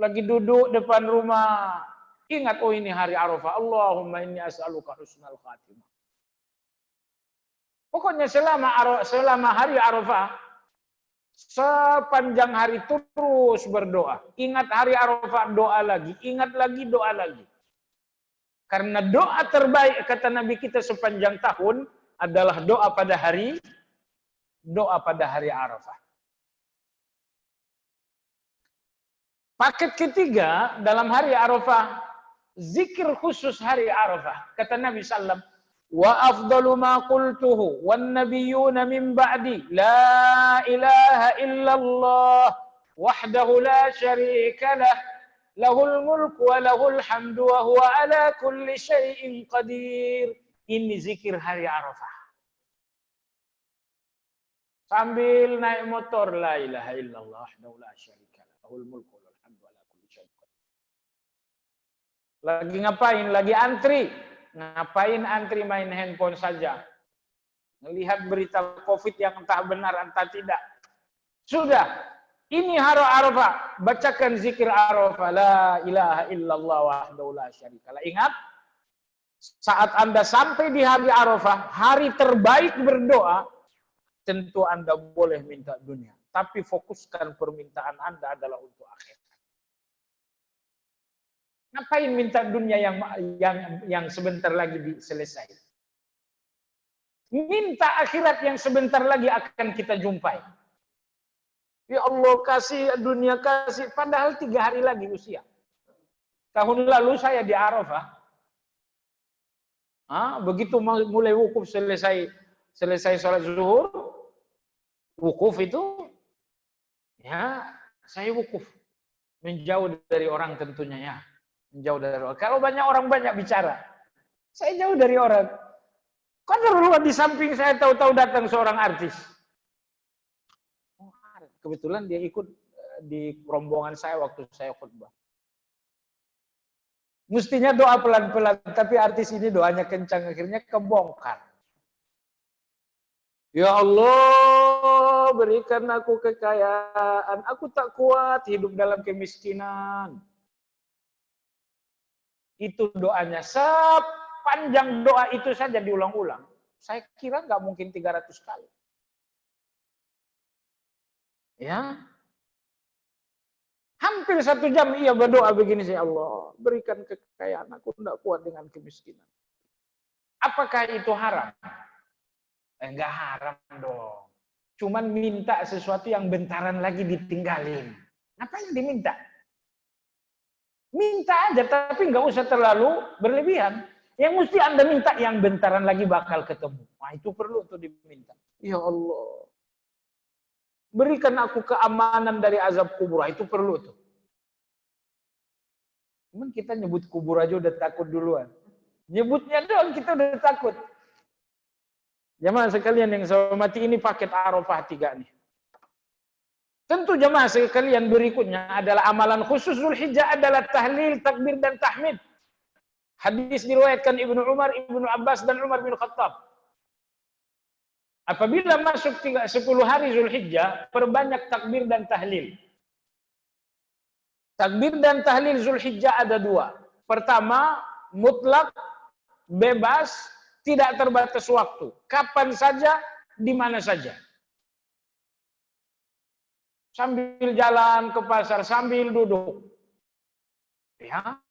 A: Lagi duduk depan rumah, ingat ini hari Arafah. Allahumma inni as'aluka husnal khatimah. Pokoknya selama hari Arafah, sepanjang hari terus berdoa. Ingat hari Arafah, doa lagi. Ingat lagi, doa lagi. Karena doa terbaik kata Nabi kita sepanjang tahun adalah doa pada hari Arafah. Paket ketiga dalam hari Arafah, zikir khusus hari Arafah. Kata Nabi sallallahu alaihi wasallam, wa afdalu ma qultuhu wan nabiyyuna min ba'di la ilaha illallah wahdahu la syarika lah Lahul mulku wa lahul hamdu wa huwa ala kulli syai'in qadir. Ini zikir hari Arafah. Sambil naik motor, la ilaha illallah wahdahu la syarika lah, lahul mulku wa lahul hamdu wa ala kulli syai'in qadir. Lagi ngapain? Lagi antri. Ngapain antri main handphone saja? Melihat berita Covid yang entah benar entah tidak. Sudah. Ini hari Arafah, bacakan zikir Arafah, la ilaha illallah wahdahu la syarika lah. Ingat, saat Anda sampai di hari Arafah, hari terbaik berdoa, tentu Anda boleh minta dunia. Tapi fokuskan permintaan Anda adalah untuk akhirat. Ngapain minta dunia yang sebentar lagi selesai? Minta akhirat yang sebentar lagi akan kita jumpai. Ya Allah kasih dunia kasih, padahal 3 hari lagi usia. Tahun lalu saya di Arafah. Begitu mulai wukuf selesai sholat zuhur, wukuf itu, ya saya wukuf. Menjauh dari orang tentunya ya. Menjauh dari orang. Kalau banyak orang banyak bicara, saya jauh dari orang. Qadarullah di samping saya tahu-tahu datang seorang artis. Kebetulan dia ikut di rombongan saya waktu saya khutbah. Mestinya doa pelan-pelan, tapi artis ini doanya kencang, akhirnya kebongkar. Ya Allah, berikan aku kekayaan. Aku tak kuat hidup dalam kemiskinan. Itu doanya. Sepanjang doa itu saja diulang-ulang. Saya kira nggak mungkin 300 kali. Ya, hampir 1 jam ia berdoa begini, ya Allah, berikan kekayaan, aku tidak kuat dengan kemiskinan. Apakah itu haram? Enggak haram dong. Cuman minta sesuatu yang bentaran lagi ditinggalin. Ngapain diminta? Minta aja, tapi nggak usah terlalu berlebihan. Yang mesti Anda minta yang bentaran lagi bakal ketemu. Nah, itu perlu untuk diminta. Ya Allah, berikan aku keamanan dari azab kubur. Itu perlu tuh. Cuman kita nyebut kubur aja udah takut duluan. Nyebutnya doang kita udah takut. Jamaah sekalian yang saya hormati, ini paket Arafah 3 nih. Tentu jamaah sekalian berikutnya adalah amalan khusus Zulhijjah adalah tahlil, takbir dan tahmid. Hadis diriwayatkan Ibnu Umar, Ibnu Abbas dan Umar bin Khattab. Apabila masuk 10 hari Zulhijjah, perbanyak takbir dan tahlil. Takbir dan tahlil Zulhijjah ada 2. Pertama, mutlak, bebas, tidak terbatas waktu. Kapan saja, di mana saja. Sambil jalan ke pasar, sambil duduk. Ya.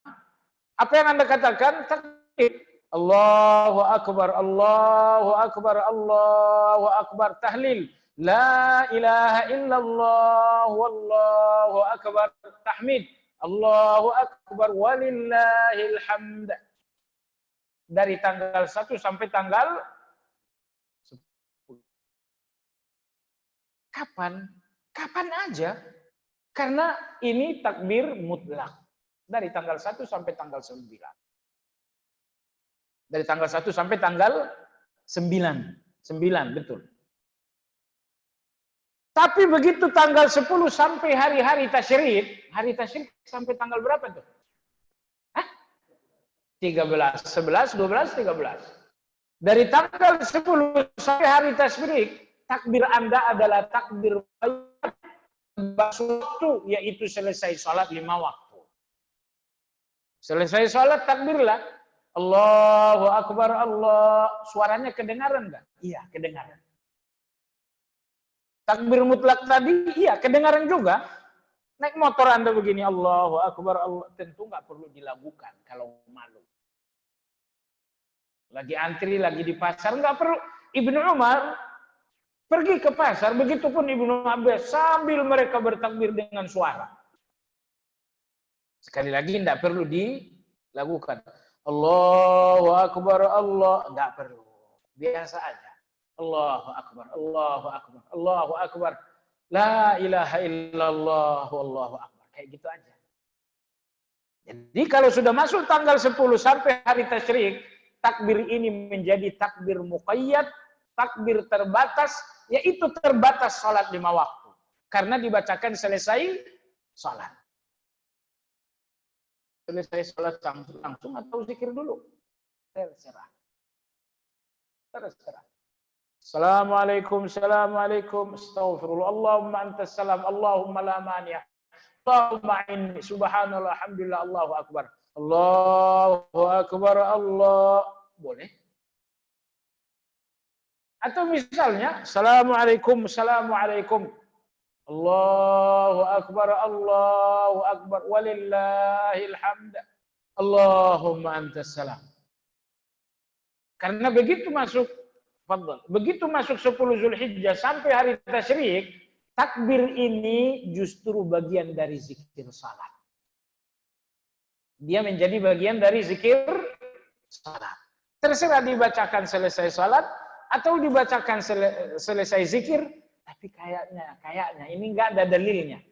A: Apa yang Anda katakan? Takbir. Allahu Akbar, Allahu Akbar, Allahu Akbar. Tahlil. La ilaha illallah, wallahu akbar. Tahmid. Allahu Akbar, walillahil hamd. Dari tanggal 1 sampai tanggal 10. Kapan? Kapan aja. Karena ini takbir mutlak. Dari tanggal 1 sampai tanggal 9. Dari tanggal 1 sampai tanggal 9. 9, betul. Tapi begitu tanggal 10 sampai hari-hari tasyrik, hari tasyrik sampai tanggal berapa tuh? 13, 11, 12, 13. Dari tanggal 10 sampai hari tasyrik, takbir Anda adalah takbir waktu, yaitu selesai sholat 5 waktu. Selesai sholat takbirlah. Allahu Akbar, Allah. Suaranya kedengaran enggak? Iya, kedengaran. Takbir mutlak tadi, iya, kedengaran juga. Naik motor Anda begini, Allahu Akbar, Allah. Tentu nggak perlu dilakukan kalau malu. Lagi antri, lagi di pasar, nggak perlu. Ibnu Umar pergi ke pasar, begitupun Ibnu Abbas, sambil mereka bertakbir dengan suara. Sekali lagi, nggak perlu dilakukan. Allahu Akbar, Allah. Nggak perlu. Biasa aja. Allahu Akbar, Allahu Akbar, Allahu Akbar. La ilaha illallah, wallahu akbar. Kayak gitu aja. Jadi kalau sudah masuk tanggal 10 sampai hari tasyrik, takbir ini menjadi takbir muqayyad, takbir terbatas, yaitu terbatas salat 5 waktu. Karena dibacakan selesai salat. Selesai salat langsung atau zikir dulu? Terserah. Terserah. Assalamualaikum, assalamualaikum, astaghfirullah, Allahumma antas salam, Allahumma la mani'a. Allahumma inni, subhanallah, alhamdulillah, Allahu akbar. Allahu akbar, Allah. Boleh. Atau misalnya, assalamualaikum, assalamualaikum. Allahu akbar, walillahil hamd. Allahumma antas salam. Karena begitu masuk begitu masuk 10 Zulhijjah sampai hari tasyrik, takbir ini justru bagian dari zikir salat. Dia menjadi bagian dari zikir salat. Terserah dibacakan selesai salat atau dibacakan selesai zikir, tapi kayaknya ini enggak ada dalilnya.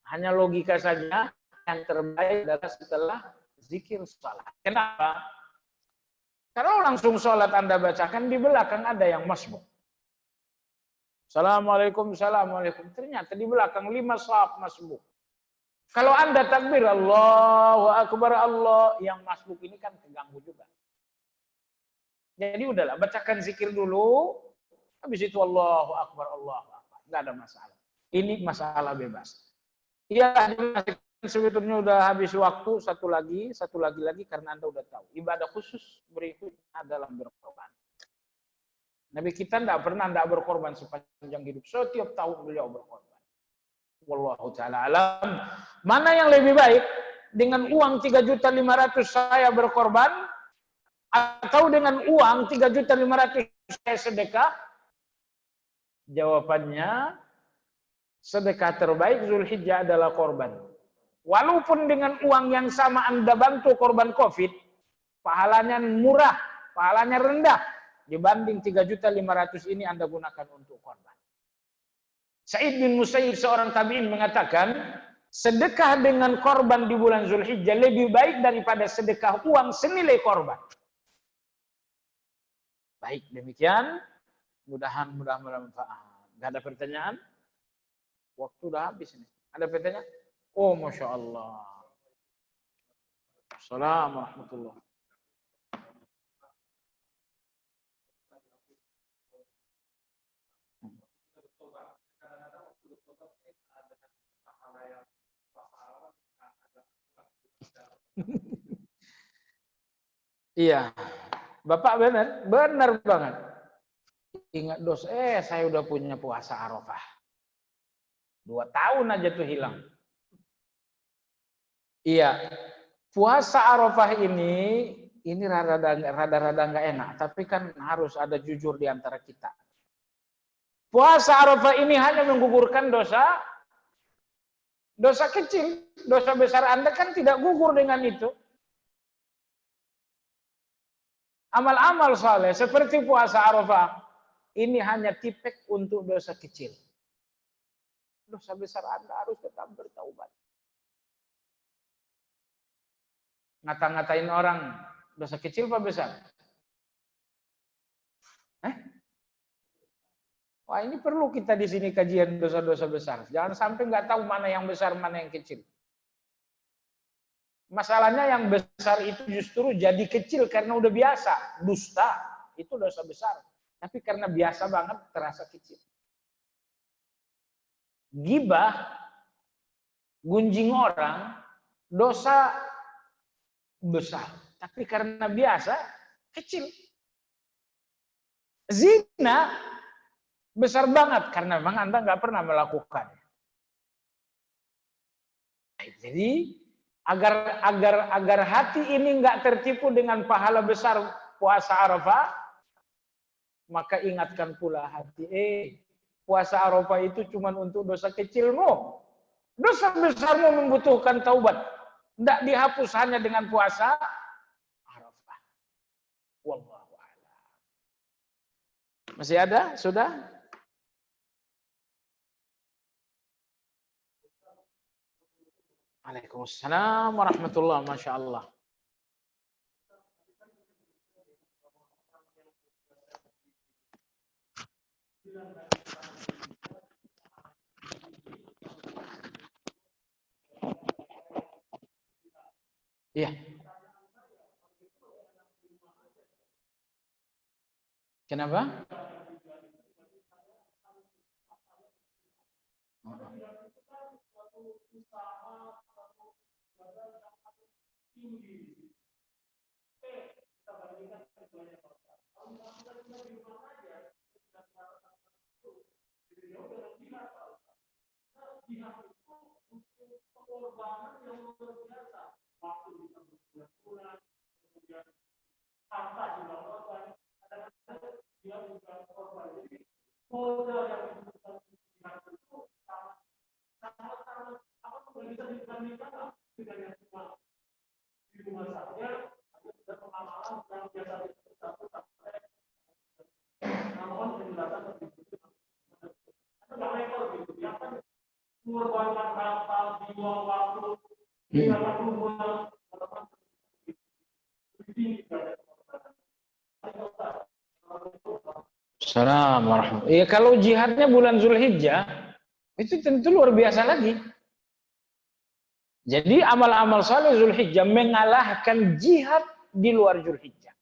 A: Hanya logika saja, yang terbaik adalah setelah zikir salat. Kenapa? Kalau langsung sholat Anda bacakan, di belakang ada yang masbuk. Assalamualaikum, assalamualaikum. Ternyata di belakang 5 shaf masbuk. Kalau Anda takbir, Allahu akbar, Allah, yang masbuk ini kan terganggu juga. Jadi udahlah, bacakan zikir dulu, habis itu Allahu akbar, Allahu akbar. Nggak ada masalah. Ini masalah bebas. Iya, sebetulnya udah habis waktu, satu lagi karena Anda udah tahu. Ibadah khusus berikutnya adalah berkorban. Nabi kita tidak pernah berkorban sepanjang hidup. Setiap tahun beliau berkorban. Wallahu ta'ala alam. Mana yang lebih baik? Dengan uang 3.500.000 saya berkorban, atau dengan uang 3.500.000 saya sedekah? Jawabannya, sedekah terbaik Zulhijjah adalah korban. Walaupun dengan uang yang sama Anda bantu korban COVID, pahalanya murah, pahalanya rendah. Dibanding 3.500.000 ini Anda gunakan untuk korban. Sa'id bin Musayyib, seorang tabi'in, mengatakan, sedekah dengan korban di bulan Zulhijjah lebih baik daripada sedekah uang senilai korban. Baik, demikian. Mudah-mudahan bermanfaat. Gak ada pertanyaan? Waktu udah habis ini. Ada pertanyaan? Oh, Masya Allah. Assalamualaikum warahmatullahi wabarakatuh. Iya, Bapak benar banget. Ingat dos, saya udah punya puasa Arafah. 2 tahun aja tuh hilang. Iya, puasa Arafah ini rada-rada nggak enak, tapi kan harus ada jujur di antara kita. Puasa Arafah ini hanya menggugurkan dosa kecil, dosa besar Anda kan tidak gugur dengan itu. Amal-amal saleh seperti puasa Arafah ini hanya tipek untuk dosa kecil. Dosa besar Anda harus tetap bertaubat. Ngata-ngatain orang, dosa kecil apa besar? Wah, ini perlu kita di sini kajian dosa-dosa besar. Jangan sampai nggak tahu mana yang besar, mana yang kecil. Masalahnya yang besar itu justru jadi kecil karena udah biasa. Dusta, itu dosa besar. Tapi karena biasa banget terasa kecil. Gibah, gunjing orang, dosa besar. Tapi karena biasa, kecil. Zina, besar banget karena memang Anda nggak pernah melakukan. Jadi agar hati ini nggak tertipu dengan pahala besar puasa Arafah, maka ingatkan pula hati, puasa Arafah itu cuma untuk dosa kecilmu. Dosa besarmu membutuhkan taubat. Tidak dihapus hanya dengan puasa Arafah. Wallahu a'lam. Masih ada? Sudah? Waalaikumsalam warahmatullahi wabarakatuh. Masya Allah. Iya. Kenapa? Assalamualaikum. Ya kalau jihadnya bulan Zulhijjah itu tentu luar biasa lagi. Jadi amal-amal saleh Zulhijjah mengalahkan jihad di luar Zulhijjah.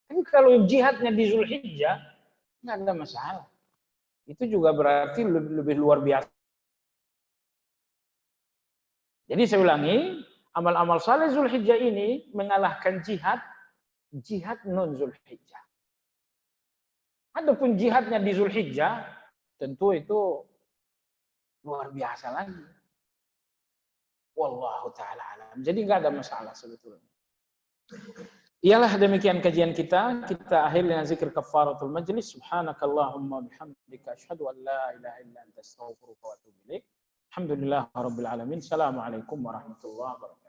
A: Tapi kalau jihadnya di Zulhijjah nggak ada masalah. Itu juga berarti lebih luar biasa. Jadi saya ulangi, amal-amal saleh Zulhijjah ini mengalahkan jihad non Zulhijjah. Adapun jihadnya di Zulhijjah, tentu itu luar biasa lagi. Wallahu ta'ala alam. Jadi nggak ada masalah sebetulnya. Iyalah demikian kajian kita. Kita akhir dengan zikir kafaratul majlis. Subhanakallahumma bihamdika asyhadu an la ilaha illa anta astaghfiruka wa atubu ilaik. Alhamdulillah rabbil alamin. Assalamualaikum warahmatullahi wabarakatuh.